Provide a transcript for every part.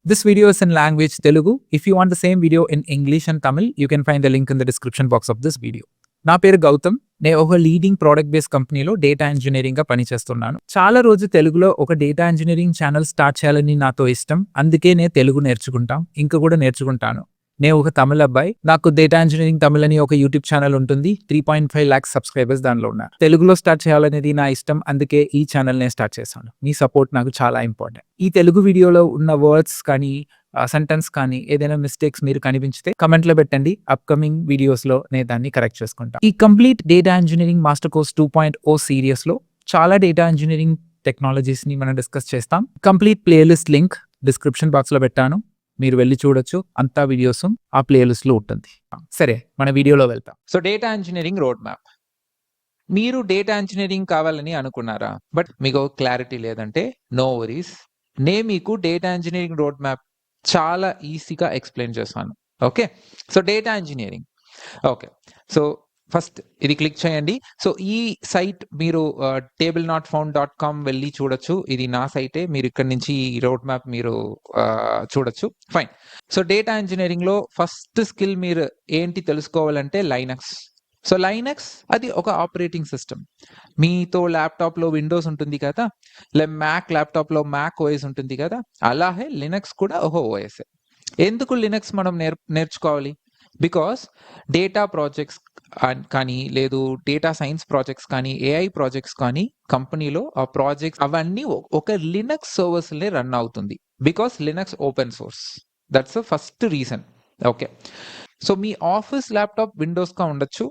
This video is in language Telugu. If you want the same video in English and Tamil, you can find the link in the description box of this video. నా పేరు గౌతమ్. నేను ఒక leading product based కంపెనీలో data engineering గా పనిచేస్తున్నాను. చాలా రోజు తెలుగులో ఒక డేటా ఇంజనీరింగ్ ఛానల్ స్టార్ట్ చేయాలని నాతో ఇష్టం. అందుకే నేను తెలుగు ఇంకా కూడా నేర్చుకుంటాను. నేను ఒక తమిళ అబ్బాయి. నాకు డేటా ఇంజనీరింగ్ తమిళ్ అని ఒక యూట్యూబ్ ఛానల్ ఉంటుంది. 3.5 lakhs సబ్స్క్రైబర్స్ దానిలో ఉన్నారు. తెలుగులో స్టార్ట్ చేయాలనేది నా ఇష్టం. అందుకే ఈ ఛానల్ నేను స్టార్ట్ చేశాను. మీ సపోర్ట్ నాకు చాలా ఇంపార్టెంట్. ఈ తెలుగు వీడియోలో ఉన్న వర్డ్స్ కానీ సెంటెన్స్ కానీ ఏదైనా మిస్టేక్స్ మీరు కనిపించితే కమెంట్ లో పెట్టండి. అప్కమింగ్ వీడియోస్ లో నేను దాన్ని కరెక్ట్ చేసుకుంటాను. ఈ complete data engineering master course 2.0 series లో చాలా డేటా ఇంజనీరింగ్ టెక్నాలజీస్ ని మనం డిస్కస్ చేస్తాం. Complete playlist link description box లో పెట్టాను. మీరు వెళ్ళి చూడొచ్చు. అంతా వీడియోస్ ఆ ప్లేలిస్ట్ లో ఉంటుంది. సరే, మన వీడియోలో వెళ్తాం. So data engineering road map. మీరు డేటా ఇంజనీరింగ్ కావాలని అనుకున్నారా, బట్ మీకు క్లారిటీ లేదంటే నో వరీస్. నేను మీకు డేటా ఇంజనీరింగ్ రోడ్ మ్యాప్ చాలా ఈజీగా ఎక్స్ప్లెయిన్ చేస్తాను. Okay, so data engineering. Okay, so first ఇది క్లిక్ చేయండి. సో ఈ సైట్ మీరు tablenotfound.com వెళ్ళి చూడొచ్చు. ఇది నా సైటే. మీరు ఇక్కడ నుంచి ఈ రోడ్ మ్యాప్ మీరు చూడొచ్చు. ఫైన్. సో డేటా ఇంజనీరింగ్ లో ఫస్ట్ స్కిల్ మీరు ఏంటి తెలుసుకోవాలంటే లైనక్స్. సో లైనక్స్ అది ఒక ఆపరేటింగ్ సిస్టమ్. మీతో ల్యాప్టాప్ లో విండోస్ ఉంటుంది కదా, మ్యాక్ ల్యాప్టాప్ లో మ్యాక్ ఓఎస్ ఉంటుంది కదా, అలాగే లినక్స్ కూడా ఒక ఓఎస్. ఎందుకు లినక్స్ మనం నేర్చుకోవాలి? బికాస్ డేటా ప్రాజెక్ట్స్ కానీ లేదు డేటా సైన్స్ ప్రాజెక్ట్స్ కానీ ఏఐ ప్రాజెక్ట్స్ కానీ కంపెనీలో ఆ ప్రాజెక్ట్స్ అవన్నీ ఒక లినక్స్ సర్వర్స్లే రన్ అవుతుంది. Because Linux open source. That's the first reason. Okay, so me office laptop Windows గా ఉండొచ్చు,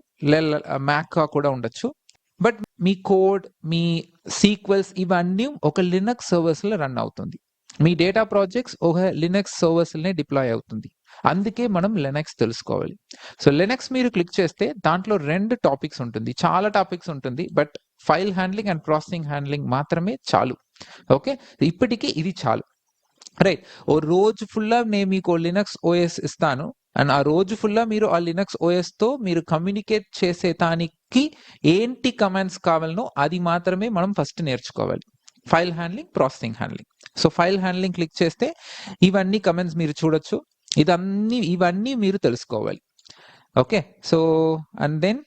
మ్యాక్ గా కూడా ఉండొచ్చు, but me code, me sequels ఇవన్నీ ఒక లినక్స్ సర్వర్స్ లో రన్ అవుతుంది. మీ డేటా ప్రాజెక్ట్స్ ఒక లినక్స్ సర్వర్స్ నే డిప్లాయ్ అవుతుంది. అందుకే మనం లినక్స్ తెలుసుకోవాలి. సో లినక్స్ మీరు క్లిక్ చేస్తే దాంట్లో 2 టాపిక్స్ ఉంటుంది. చాలా టాపిక్స్ ఉంటుంది, but file handling and processing handling మాత్రమే చాలు. ఓకే, ఇప్పటికీ ఇది చాలు. రైట్, ఓ రోజు ఫుల్లా నేను మీకు లినక్స్ ఓఎస్ ఇస్తాను అండ్ ఆ రోజు ఫుల్లా మీరు ఆ లినక్స్ ఓఎస్ తో మీరు కమ్యూనికేట్ చేసే దానికి ఏంటి కమాండ్స్ కావాలనో అది మాత్రమే మనం ఫస్ట్ నేర్చుకోవాలి. File handling, processing handling. So file handling click చేస్తే ఇవన్నీ కమాండ్స్ మీరు చూడొచ్చు. ఇవన్నీ మీరు తెలుసుకోవాలి. ఓకే, సో అండ్ దెన్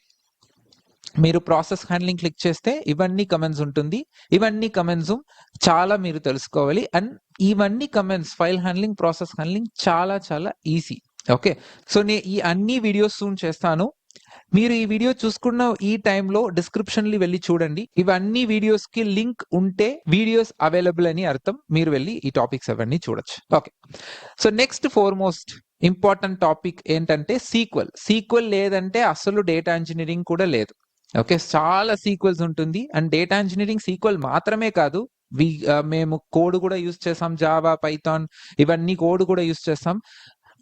మీరు ప్రాసెస్ హ్యాండ్లింగ్ క్లిక్ చేస్తే ఇవన్నీ కమెంట్స్ ఉంటుంది. ఇవన్నీ కమెంట్స్ చాలా మీరు తెలుసుకోవాలి. అండ్ ఇవన్నీ comments file handling, process handling చాలా చాలా ఈజీ. ఓకే, సో నేను ఈ అన్ని వీడియోస్ సూన్ చేస్తాను. మీరు ఈ వీడియో చూసుకున్న ఈ టైంలో డిస్క్రిప్షన్ లో వెళ్ళి చూడండి. ఇవన్నీ వీడియోస్ కి లింక్ ఉంటే వీడియోస్ అవైలబుల్ అని అర్థం. మీరు వెళ్ళి ఈ టాపిక్స్ అవన్నీ చూడొచ్చు. Okay, so next foremost important topic ఏంటంటే సీక్వెల్ లేదంటే అసలు డేటా ఇంజనీరింగ్ కూడా లేదు. ఓకే, చాలా సీక్వెల్స్ ఉంటుంది. అండ్ డేటా ఇంజనీరింగ్ సీక్వెల్ మాత్రమే కాదు, మేము కోడ్ కూడా యూజ్ చేస్తాం. జావా, పైథాన్ ఇవన్నీ కోడ్ కూడా యూజ్ చేస్తాం.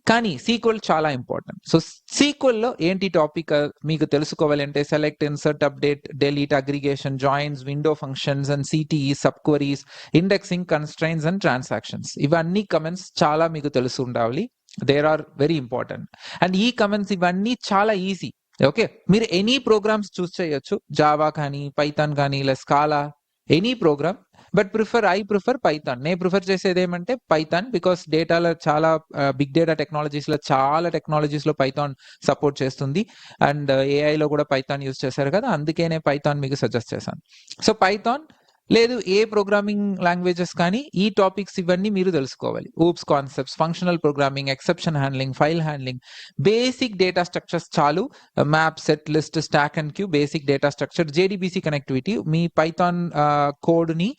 కానీ సీక్వెల్ చాలా ఇంపార్టెంట్. సో సీక్వెల్ లో ఏంటి టాపిక్ మీకు తెలుసుకోవాలంటే select, insert, update, delete, aggregation, joins, window functions and CTE, subqueries, indexing, constraints and transactions. ఇవన్నీ కమెంట్స్ చాలా మీకు తెలిసి ఉండాలి. There are very important. And ఈ కమెంట్స్ ఇవన్నీ చాలా ఈజీ. ఓకే, మీరు ఎనీ ప్రోగ్రామ్స్ చూస్ చేయొచ్చు. జావా కానీ, పైథాన్ కానీ, లేదా Scala, any program. But I prefer Python. నేను ప్రిఫర్ చేసేది ఏమంటే పైథాన్. బికాస్ డేటాలో చాలా బిగ్ డేటా టెక్నాలజీస్ లో చాలా టెక్నాలజీస్ లో పైథాన్ సపోర్ట్ చేస్తుంది. అండ్ ఏఐలో కూడా పైథాన్ యూజ్ చేశారు కదా, అందుకే నేను పైథాన్ మీకు సజెస్ట్ చేశాను. సో పైథాన్ లేదు ఏ ప్రోగ్రామింగ్ లాంగ్వేజెస్ కానీ ఈ టాపిక్స్ ఇవన్నీ మీరు తెలుసుకోవాలి. OOPs concepts, functional programming, exception handling, file handling, basic data structures చాలు. Map, set, list, stack and queue, basic data structure, JDBC connectivity, మీ పైథాన్ కోడ్ ని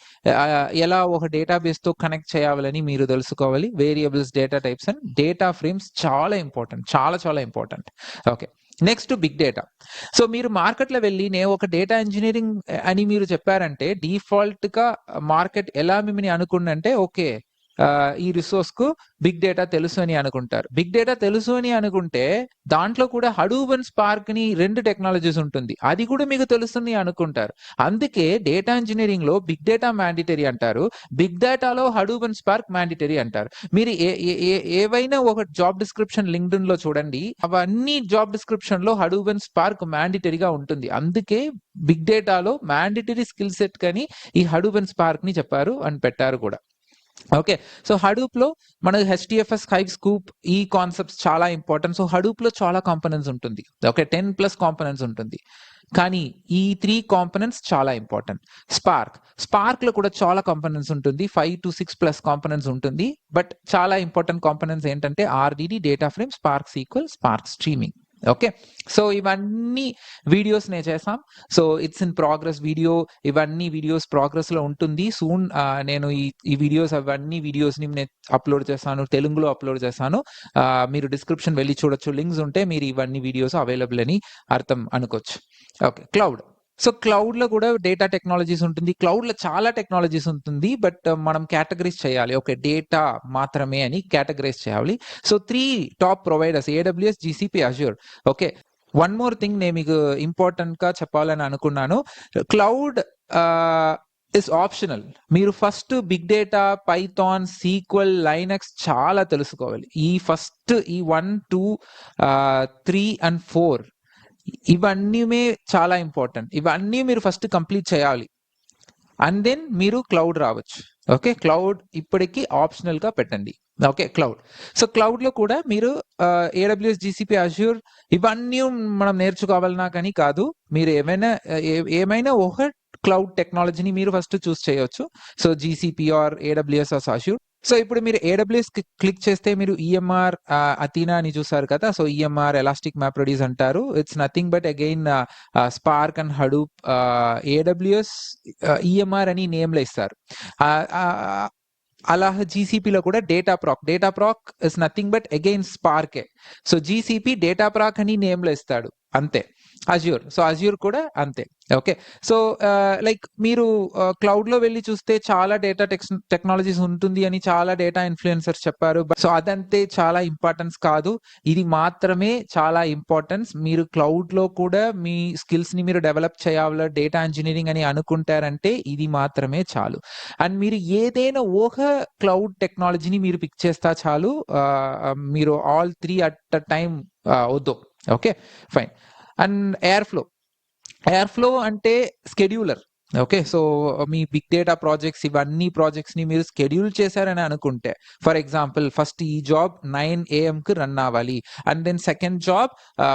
ఎలా ఒక డేటాబేస్ తో కనెక్ట్ చేయాలని మీరు తెలుసుకోవాలి. Variables, data types and data frames చాలా ఇంపార్టెంట్, చాలా చాలా important. Okay, next big data. So మీరు మార్కెట్లో వెళ్ళి నేను ఒక డేటా ఇంజనీరింగ్ అని మీరు చెప్పారంటే డిఫాల్ట్ గా మార్కెట్ ఎలా మిమ్మల్ని అనుకుందంటే ఓకే ఈ రిసోర్స్ కు బిగ్ డేటా తెలుసు అని అనుకుంటారు. బిగ్ డేటా తెలుసు అని అనుకుంటే దాంట్లో కూడా హడూప్ అండ్ స్పార్క్ ని 2 టెక్నాలజీస్ ఉంటుంది, అది కూడా మీకు తెలుస్తుంది అనుకుంటారు. అందుకే డేటా ఇంజనీరింగ్ లో బిగ్ డేటా మ్యాండిటరీ అంటారు, బిగ్ డేటాలో హడూప్ అండ్ స్పార్క్ మ్యాండిటరీ అంటారు. మీరు ఏవైనా ఒక జాబ్ డిస్క్రిప్షన్ లింక్డ్ఇన్ లో చూడండి, అవన్నీ జాబ్ డిస్క్రిప్షన్ లో హడూప్ అండ్ స్పార్క్ మ్యాండిటరీగా ఉంటుంది. అందుకే బిగ్ డేటాలో మ్యాండిటరీ స్కిల్ సెట్ కని ఈ హడూప్ అండ్ స్పార్క్ ని చెప్పారు అని పెట్టారు కూడా. ఓకే. సో హడూప్‌లో మనకు హెచ్‌డిఎఫ్ఎస్, హైవ్ స్కూప్ ఈ కాన్సెప్ట్స్ చాలా ఇంపార్టెంట్. సో హడూప్‌లో చాలా కాంపోనెంట్స్ ఉంటుంది. ఓకే. 10+ కాంపోనెంట్స్ ఉంటుంది. కానీ ఈ 3 కాంపోనెంట్స్ చాలా ఇంపార్టెంట్. స్పార్క్‌లో కూడా చాలా కాంపోనెంట్స్ ఉంటుంది. 5-6+ కాంపోనెంట్స్ ఉంటుంది. బట్ చాలా ఇంపార్టెంట్ కాంపోనెంట్స్ ఏంటంటే RDD, data frame, spark sequel, spark streaming. Okay. So ఇవన్నీ వీడియోస్ నేను చేశాం. So it's in progress video. ఇవన్నీ వీడియోస్ ప్రోగ్రెస్‌లో ఉంటుంది. సూన్ నేను ఈ వీడియోస్ అవన్నీ వీడియోస్‌ని నేను అప్‌లోడ్ చేస్తాను. తెలుగులో అప్‌లోడ్ చేస్తాను. మీరు డిస్క్రిప్షన్ వెళ్లి చూడొచ్చు. లింక్స్ ఉంటే మీరు ఇవన్నీ వీడియోస్ అవైలబుల్ అని అర్థం అనుకోవచ్చు. ఓకే. క్లౌడ్. సో క్లౌడ్‌లో కూడా డేటా టెక్నాలజీస్ ఉంటుంది. క్లౌడ్‌లో చాలా టెక్నాలజీస్ ఉంటుంది. బట్ మనం కేటగరీస్ చేయాలి. ఓకే. డేటా మాత్రమే అని కేటగరైజ్ చేయాలి. So 3 top providers AWS, GCP, Azure. Okay. One more thing నేను మీకు ఇంపార్టెంట్‌గా చెప్పాలని అనుకున్నాను. Cloud is optional. మీరు first big data, Python, SQL, Linux చాలా తెలుసుకోవాలి. ఈ 1, 2, 3 అండ్ 4 ఇవన్నీమే చాలా ఇంపార్టెంట్. ఇవన్నీ మీరు ఫస్ట్ కంప్లీట్ చేయాలి. అండ్ దెన్ మీరు క్లౌడ్ రావచ్చు. ఓకే. క్లౌడ్ ఇప్పటికి ఆప్షనల్‌గా పెట్టండి. ఓకే. క్లౌడ్. సో క్లౌడ్‌లో కూడా మీరు ఏడబ్ల్యూఎస్, జీసీపీ, అజ్యూర్ ఇవన్నీ మనం నేర్చుకోవాలన్నా కానీ కాదు. మీరు ఏమైనా ఒక క్లౌడ్ టెక్నాలజీని మీరు ఫస్ట్ చూస్ చేయొచ్చు. So GCP or AWS or Azure. So ఇప్పుడు మీరు ఏడబ్ల్యూఎస్ క్లిక్ చేస్తే మీరు ఈఎంఆర్, అథీనా అని చూసారు కదా. సో ఈఎంఆర్, ఎలాస్టిక్ మ్యాప్రెడీస్ అంటారు. It's nothing but again Spark and Hadoop. AWS EMR అని నేమ్‌లో ఇస్తారు. అలా జీసీపీలో కూడా Dataproc is nothing but again స్పార్కే. సో జీసీపీ డేటాప్రాక్ అని నేమ్‌లో ఇస్తాడు అంతే. అజ్యూర్ కూడా అంతే. ఓకే. సో లైక్ మీరు క్లౌడ్‌లో వెళ్లి చూస్తే చాలా డేటా టెక్నాలజీస్ ఉంటుంది అని చాలా డేటా ఇన్‌ఫ్లుయెన్సర్స్ చెప్పారు. సో అదంతే చాలా ఇంపార్టెన్స్ కాదు. ఇది మాత్రమే చాలా ఇంపార్టెన్స్. మీరు క్లౌడ్‌లో కూడా మీ స్కిల్స్‌ని మీరు డెవలప్ చేయాలి, డేటా ఇంజినీరింగ్ అని అనుకుంటారంటే ఇది మాత్రమే చాలు. అండ్ మీరు ఏదైనా ఒక క్లౌడ్ టెక్నాలజీని మీరు పిక్ చేస్తా చాలు. మీరు ఆల్ 3 అట్ ఎ టైమ్ వద్దు. ఓకే. ఫైన్. అండ్ ఎయిర్‌ఫ్లో అంటే స్కెడ్యూలర్. ఓకే. సో మీ బిగ్ డేటా ప్రాజెక్ట్స్ ఇవన్నీ ప్రాజెక్ట్స్‌ని మీరు స్కెడ్యూల్ చేశారని అనుకుంటే, ఫర్ ఎగ్జాంపుల్ ఫస్ట్ ఈ జాబ్ 9 ఏఎంకి రన్ అవ్వాలి. అండ్ దెన్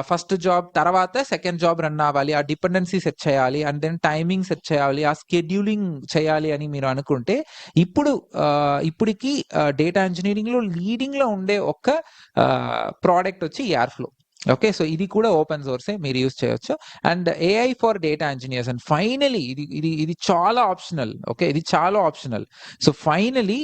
ఫస్ట్ జాబ్ తర్వాత సెకండ్ జాబ్ రన్ అవ్వాలి. ఆ డిపెండెన్సీ సెట్ చేయాలి. అండ్ దెన్ టైమింగ్ సెట్ చేయాలి. ఆ స్కెడ్యూలింగ్ చేయాలి అని మీరు అనుకుంటే, ఇప్పటికి డేటా ఇంజినీరింగ్‌లో లీడింగ్‌లో ఉండే ఒక ప్రోడక్ట్ వచ్చి ఎయిర్‌ఫ్లో. ఓకే. సో ఇది కూడా ఓపెన్ సోర్సే, మీరు యూజ్ చేయొచ్చు. And AI for data engineers and finally ఇది చాలా ఆప్షనల్. ఓకే. ఇది చాలా optional. So finally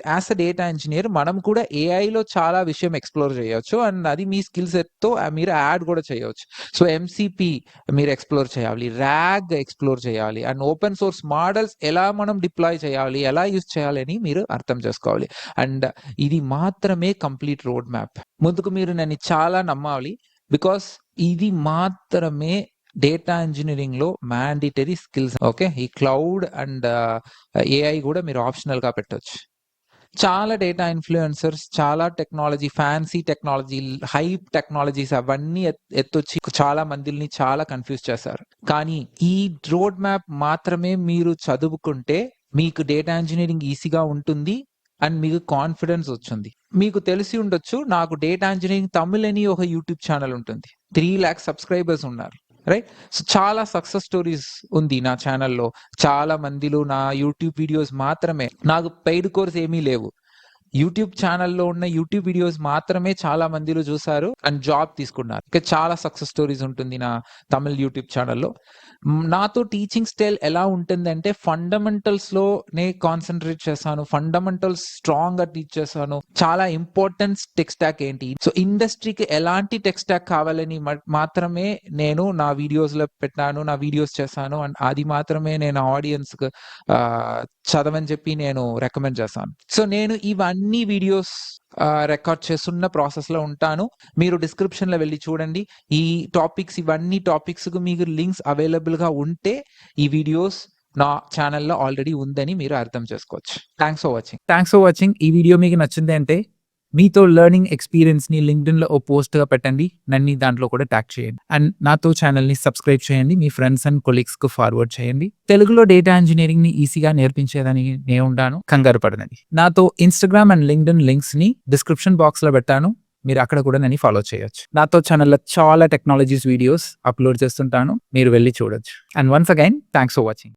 as a data engineer మనం కూడా ఏఐలో చాలా విషయం ఎక్స్‌ప్లోర్ చేయొచ్చు. అండ్ అది మీ స్కిల్ సెట్‌తో మీరు యాడ్ కూడా చేయొచ్చు. సో ఎంసీపీ మీరు ఎక్స్‌ప్లోర్ చేయాలి. రాగ్ ఎక్స్‌ప్లోర్ చేయాలి. అండ్ ఓపెన్ సోర్స్ మోడల్స్ ఎలా మనం డిప్లాయ్ చేయాలి, ఎలా యూజ్ చేయాలి అని మీరు అర్థం చేసుకోవాలి. అండ్ ఇది మాత్రమే కంప్లీట్ రోడ్ మ్యాప్. ముందుకు మీరు నన్ను చాలా నమ్మాలి. బికాస్ ఇది మాత్రమే డేటా ఇంజినీరింగ్‌లో మ్యాండేటరీ స్కిల్స్. ఓకే. ఈ క్లౌడ్ అండ్ ఏఐ కూడా మీరు ఆప్షనల్‌గా పెట్టొచ్చు. చాలా డేటా ఇన్‌ఫ్లుయెన్సర్స్, చాలా technology, fancy technology, hype technologies అవన్నీ ఎత్తొచ్చి చాలా మందిని చాలా కన్‌ఫ్యూజ్ చేశారు. కానీ ఈ రోడ్ మ్యాప్ మాత్రమే మీరు చదువుకుంటే మీకు డేటా ఇంజినీరింగ్ ఈజీగా ఉంటుంది. అండ్ మీకు కాన్ఫిడెన్స్ వచ్చింది. మీకు తెలిసి ఉండొచ్చు, నాకు డేటా ఇంజినీరింగ్ తమిళ్ అని ఒక యూట్యూబ్ ఛానల్ ఉంటుంది. 3 లాక్ సబ్స్క్రైబర్స్ ఉన్నారు. రైట్. సో చాలా సక్సెస్ స్టోరీస్ ఉంది నా ఛానల్‌లో. చాలా మందిలో నా యూట్యూబ్ వీడియోస్ మాత్రమే, నాకు పెయిడ్ కోర్స్ ఏమీ లేవు. యూట్యూబ్ ఛానల్‌లో ఉన్న యూట్యూబ్ వీడియోస్ మాత్రమే చాలా మందిలో చూసారు అండ్ జాబ్ తీసుకున్నారు. ఇంకా చాలా సక్సెస్ స్టోరీస్ ఉంటుంది నా తమిళ్ యూట్యూబ్ ఛానల్‌లో. నాతో టీచింగ్ స్టైల్ ఎలా ఉంటుందంటే ఫండమెంటల్స్‌లోనే కాన్సంట్రేట్ చేశాను. ఫండమెంటల్స్ స్ట్రాంగ్‌గా టీచ్ చేశాను. చాలా ఇంపార్టెన్స్ టెక్ స్టాక్ ఏంటి, సో ఇండస్ట్రీకి ఎలాంటి టెక్ స్టాక్ కావాలని మాత్రమే నేను నా వీడియోస్‌లో పెట్టాను. నా వీడియోస్ చేశాను. అండ్ అది మాత్రమే నేను ఆడియన్స్‌కి చదవని చెప్పి నేను రికమెండ్ చేశాను. సో నేను ఇవన్నీ వీడియోస్ రికార్డ్ చేస్తున్న ప్రాసెస్‌లో ఉంటాను. మీరు డిస్క్రిప్షన్‌లో వెళ్లి చూడండి. ఈ ఇవన్నీ టాపిక్స్‌కి మీకు లింక్స్ అవైలబుల్‌గా ఉంటే ఈ వీడియోస్ నా ఛానల్‌లో ఆల్రెడీ ఉందని మీరు అర్థం చేసుకోవచ్చు. Thanks for watching. ఈ వీడియో మీకు నచ్చింది అంటే మీతో లెర్నింగ్ ఎక్స్పీరియన్స్ని లింక్డ్ఇన్లో ఓ పోస్ట్గా పెట్టండి, నన్ను దాంట్లో కూడా ట్యాగ్ చేయండి. అండ్ నాతో ఛానల్ని సబ్స్క్రైబ్ చేయండి, మీ ఫ్రెండ్స్ అండ్ కొలీగ్స్కు ఫార్వర్డ్ చేయండి. తెలుగులో డేటా ఇంజనీరింగ్ని ఈజీగా నేర్పించేదని నేను ఉంటాను, కంగారు పడనండి. నాతో ఇన్స్టాగ్రామ్ అండ్ లింక్డ్ఇన్ లింక్స్ని డిస్క్రిప్షన్ బాక్స్లో పెట్టాను, మీరు అక్కడ కూడా నన్ను ఫాలో చేయొచ్చు. నాతో ఛానల్లో చాలా టెక్నాలజీస్ వీడియోస్ అప్లోడ్ చేస్తుంటాను, మీరు వెళ్ళి చూడొచ్చు. And once again thanks for watching.